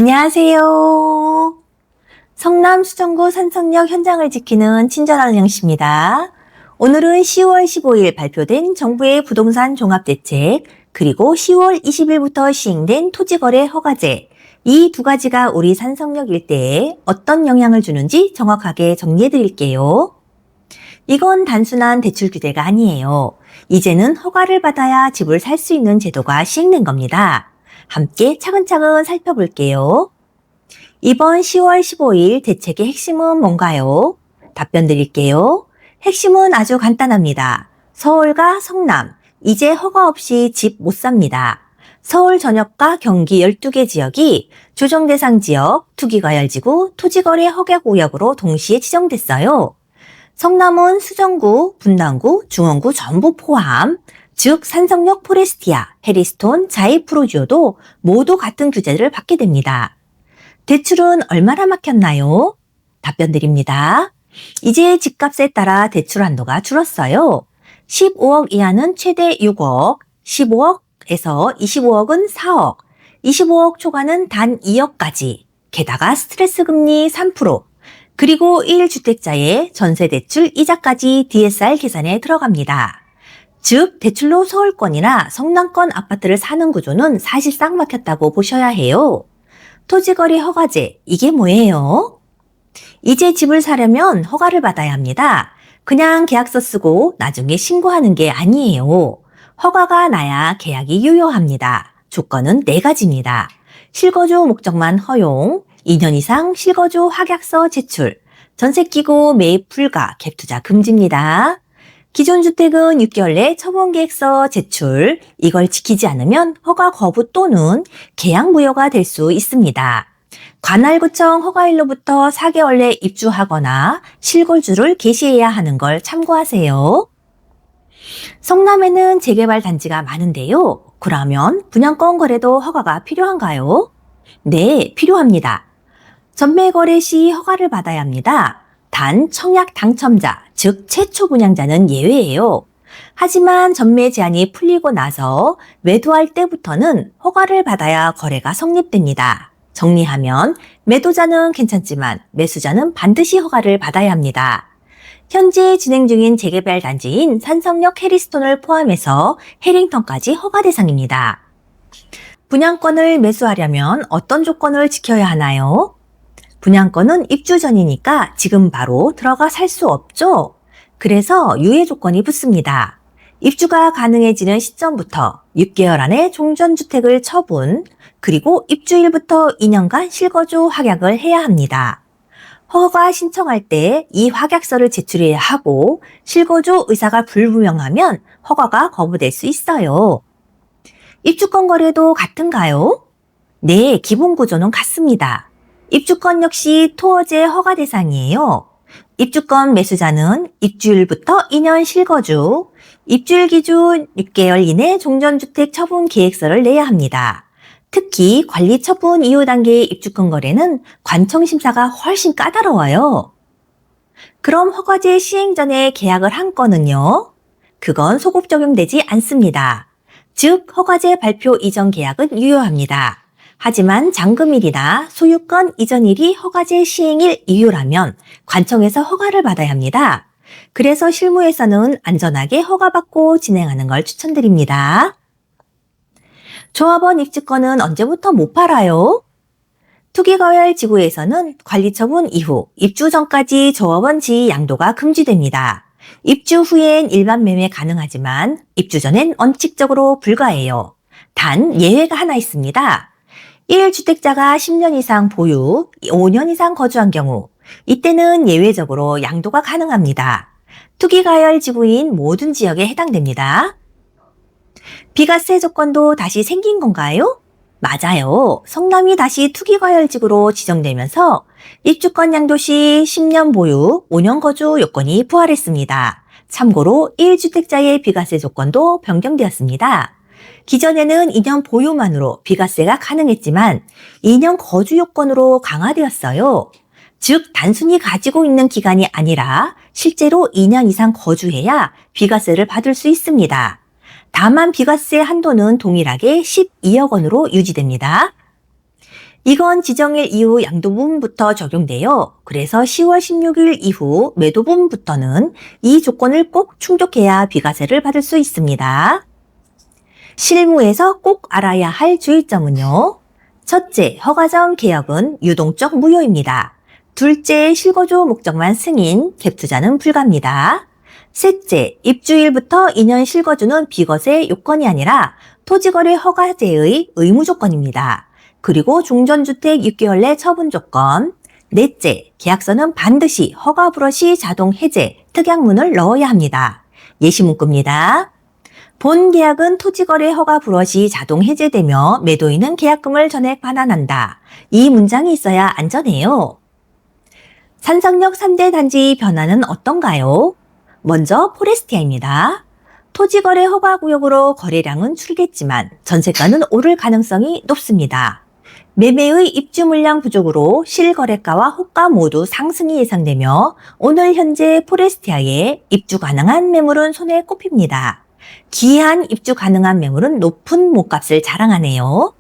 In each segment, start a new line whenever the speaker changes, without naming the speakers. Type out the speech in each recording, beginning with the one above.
안녕하세요. 성남 수정구 산성역 현장을 지키는 친절한 영씨입니다. 오늘은 10월 15일 발표된 정부의 부동산 종합대책, 그리고 10월 20일부터 시행된 토지거래 허가제, 이 두 가지가 우리 산성역 일대에 어떤 영향을 주는지 정확하게 정리해 드릴게요. 이건 단순한 대출 규제가 아니에요. 이제는 허가를 받아야 집을 살 수 있는 제도가 시행된 겁니다. 함께 차근차근 살펴볼게요. 이번 10월 15일 대책의 핵심은 뭔가요? 답변 드릴게요. 핵심은 아주 간단합니다. 서울과 성남, 이제 허가 없이 집 못 삽니다. 서울 전역과 경기 12개 지역이 조정 대상 지역, 투기과열지구, 토지거래 허가구역으로 동시에 지정됐어요. 성남은 수정구, 분당구, 중원구 전부 포함, 즉 산성역 포레스티아, 해리스톤, 자이프로지오도 모두 같은 규제를 받게 됩니다. 대출은 얼마나 막혔나요? 답변 드립니다. 이제 집값에 따라 대출 한도가 줄었어요. 15억 이하는 최대 6억, 15억에서 25억은 4억, 25억 초과는 단 2억까지, 게다가 스트레스 금리 3%, 그리고 1주택자의 전세대출 이자까지 DSR 계산에 들어갑니다. 즉, 대출로 서울권이나 성남권 아파트를 사는 구조는 사실상 막혔다고 보셔야 해요. 토지거래 허가제, 이게 뭐예요? 이제 집을 사려면 허가를 받아야 합니다. 그냥 계약서 쓰고 나중에 신고하는 게 아니에요. 허가가 나야 계약이 유효합니다. 조건은 4가지입니다. 실거주 목적만 허용, 2년 이상 실거주 확약서 제출, 전세 끼고 매입 불가, 갭투자 금지입니다. 기존 주택은 6개월 내 처분계획서 제출, 이걸 지키지 않으면 허가 거부 또는 계약 무효가 될 수 있습니다. 관할구청 허가일로부터 4개월 내 입주하거나 실거주를 개시해야 하는 걸 참고하세요. 성남에는 재개발 단지가 많은데요. 그러면 분양권 거래도 허가가 필요한가요? 네, 필요합니다. 전매 거래 시 허가를 받아야 합니다. 단 청약 당첨자, 즉 최초 분양자는 예외예요. 하지만 전매 제한이 풀리고 나서 매도할 때부터는 허가를 받아야 거래가 성립됩니다. 정리하면 매도자는 괜찮지만 매수자는 반드시 허가를 받아야 합니다. 현재 진행 중인 재개발 단지인 산성역 해리스톤을 포함해서 해링턴까지 허가 대상입니다. 분양권을 매수하려면 어떤 조건을 지켜야 하나요? 분양권은 입주 전이니까 지금 바로 들어가 살 수 없죠? 그래서 유예 조건이 붙습니다. 입주가 가능해지는 시점부터 6개월 안에 종전주택을 처분, 그리고 입주일부터 2년간 실거주 확약을 해야 합니다. 허가 신청할 때 이 확약서를 제출해야 하고 실거주 의사가 불분명하면 허가가 거부될 수 있어요. 입주권 거래도 같은가요? 네, 기본 구조는 같습니다. 입주권 역시 토어제 허가 대상이에요. 입주권 매수자는 입주일부터 2년 실거주, 입주일 기준 6개월 이내 종전주택 처분 계획서를 내야 합니다. 특히 관리 처분 이후 단계의 입주권 거래는 관청 심사가 훨씬 까다로워요. 그럼 허가제 시행 전에 계약을 한 건은요? 그건 소급 적용되지 않습니다. 즉, 허가제 발표 이전 계약은 유효합니다. 하지만 잔금일이나 소유권 이전일이 허가제 시행일 이유라면 관청에서 허가를 받아야 합니다. 그래서 실무에서는 안전하게 허가받고 진행하는 걸 추천드립니다. 조합원 입주권은 언제부터 못 팔아요? 투기과열 지구에서는 관리처분 이후 입주 전까지 조합원 지위 양도가 금지됩니다. 입주 후엔 일반 매매 가능하지만 입주 전엔 원칙적으로 불가해요. 단 예외가 하나 있습니다. 1주택자가 10년 이상 보유, 5년 이상 거주한 경우 이때는 예외적으로 양도가 가능합니다. 투기과열 지구인 모든 지역에 해당됩니다. 비과세 조건도 다시 생긴 건가요? 맞아요. 성남이 다시 투기과열지구로 지정되면서 입주권 양도 시 10년 보유, 5년 거주 요건이 부활했습니다. 참고로 1주택자의 비과세 조건도 변경되었습니다. 기존에는 2년 보유만으로 비과세가 가능했지만 2년 거주 요건으로 강화되었어요. 즉, 단순히 가지고 있는 기간이 아니라 실제로 2년 이상 거주해야 비과세를 받을 수 있습니다. 다만 비과세 한도는 동일하게 12억 원으로 유지됩니다. 이건 지정일 이후 양도분부터 적용돼요. 그래서 10월 16일 이후 매도분부터는 이 조건을 꼭 충족해야 비과세를 받을 수 있습니다. 실무에서 꼭 알아야 할 주의점은요. 첫째, 허가전 개혁은 유동적 무효입니다. 둘째, 실거주 목적만 승인, 갭투자는 불가합니다. 셋째, 입주일부터 2년 실거주는 비과세 요건이 아니라 토지거래 허가제의 의무 조건입니다. 그리고 중전주택 6개월 내 처분 조건. 넷째, 계약서는 반드시 허가 불허시 자동 해제, 특약문을 넣어야 합니다. 예시문구입니다. 본 계약은 토지거래 허가 불허시 자동 해제되며 매도인은 계약금을 전액 반환한다. 이 문장이 있어야 안전해요. 산성역 3대 단지 변화는 어떤가요? 먼저 포레스티아입니다. 토지거래 허가구역으로 거래량은 줄겠지만 전세가는 오를 가능성이 높습니다. 매매의 입주 물량 부족으로 실거래가와 호가 모두 상승이 예상되며 오늘 현재 포레스티아에 입주 가능한 매물은 손에 꼽힙니다. 기한 입주 가능한 매물은 높은 몸값을 자랑하네요.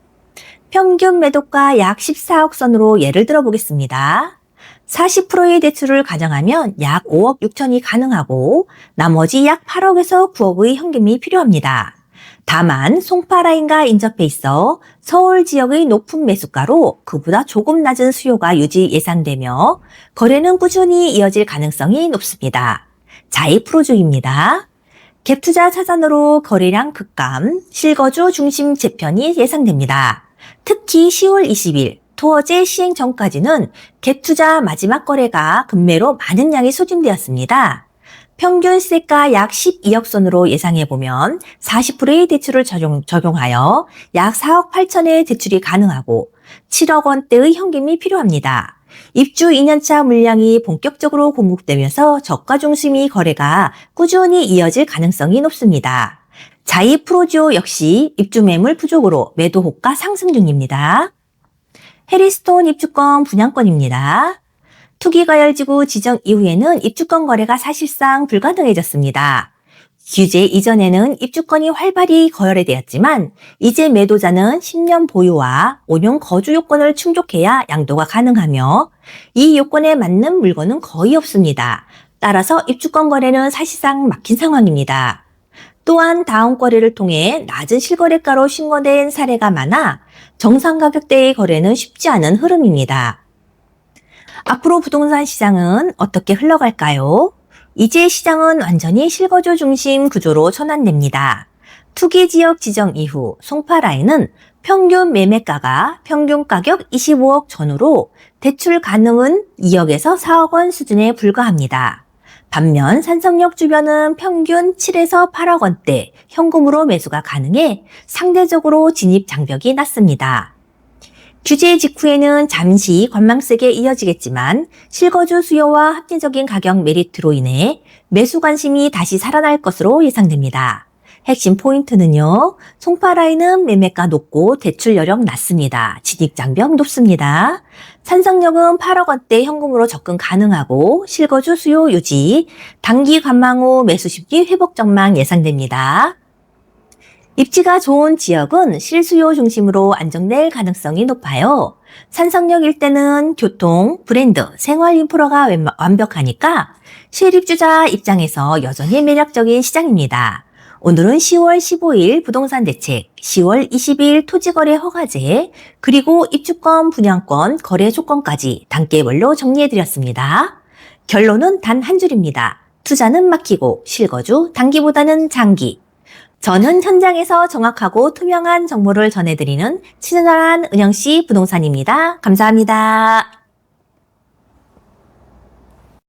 평균 매도가 약 14억 선으로 예를 들어 보겠습니다. 40%의 대출을 가정하면 약 5억 6천이 가능하고 나머지 약 8억에서 9억의 현금이 필요합니다. 다만 송파라인과 인접해 있어 서울 지역의 높은 매수가로 그보다 조금 낮은 수요가 유지 예상되며 거래는 꾸준히 이어질 가능성이 높습니다. 자이 프로주입니다. 갭투자 차산으로 거래량 급감, 실거주 중심 재편이 예상됩니다. 특히 10월 20일 토어제 시행 전까지는 갭투자 마지막 거래가 급매로 많은 양이 소진되었습니다. 평균 시세가 약 12억 선으로 예상해보면 40%의 대출을 적용하여 약 4억 8천의 대출이 가능하고 7억 원대의 현금이 필요합니다. 입주 2년차 물량이 본격적으로 공급되면서 저가 중심의 거래가 꾸준히 이어질 가능성이 높습니다. 자이 프로지오 역시 입주 매물 부족으로 매도 호가 상승 중입니다. 해리스톤 입주권 분양권입니다. 투기과열지구 지정 이후에는 입주권 거래가 사실상 불가능해졌습니다. 규제 이전에는 입주권이 활발히 거래되었지만 이제 매도자는 10년 보유와 5년 거주 요건을 충족해야 양도가 가능하며 이 요건에 맞는 물건은 거의 없습니다. 따라서 입주권 거래는 사실상 막힌 상황입니다. 또한 다운 거래를 통해 낮은 실거래가로 신고된 사례가 많아 정상 가격대의 거래는 쉽지 않은 흐름입니다. 앞으로 부동산 시장은 어떻게 흘러갈까요? 이제 시장은 완전히 실거주 중심 구조로 전환됩니다. 투기지역 지정 이후 송파라인은 평균 매매가가 평균 가격 25억 전후로 대출 가능은 2억에서 4억 원 수준에 불과합니다. 반면 산성역 주변은 평균 7에서 8억 원대 현금으로 매수가 가능해 상대적으로 진입 장벽이 낮습니다. 규제 직후에는 잠시 관망세게 이어지겠지만 실거주 수요와 합리적인 가격 메리트로 인해 매수 관심이 다시 살아날 것으로 예상됩니다. 핵심 포인트는요. 송파라인은 매매가 높고 대출 여력 낮습니다. 진입 장벽 높습니다. 산성역은 8억 원대 현금으로 접근 가능하고 실거주 수요 유지, 단기 관망 후 매수 심리 회복 전망 예상됩니다. 입지가 좋은 지역은 실수요 중심으로 안정될 가능성이 높아요. 산성역 일대는 교통, 브랜드, 생활 인프라가 완벽하니까 실입주자 입장에서 여전히 매력적인 시장입니다. 오늘은 10월 15일 부동산 대책, 10월 20일 토지거래 허가제, 그리고 입주권, 분양권, 거래 조건까지 단계별로 정리해드렸습니다. 결론은 단 한 줄입니다. 투자는 막히고 실거주 단기보다는 장기. 저는 현장에서 정확하고 투명한 정보를 전해드리는 친절한 은영씨 부동산입니다. 감사합니다.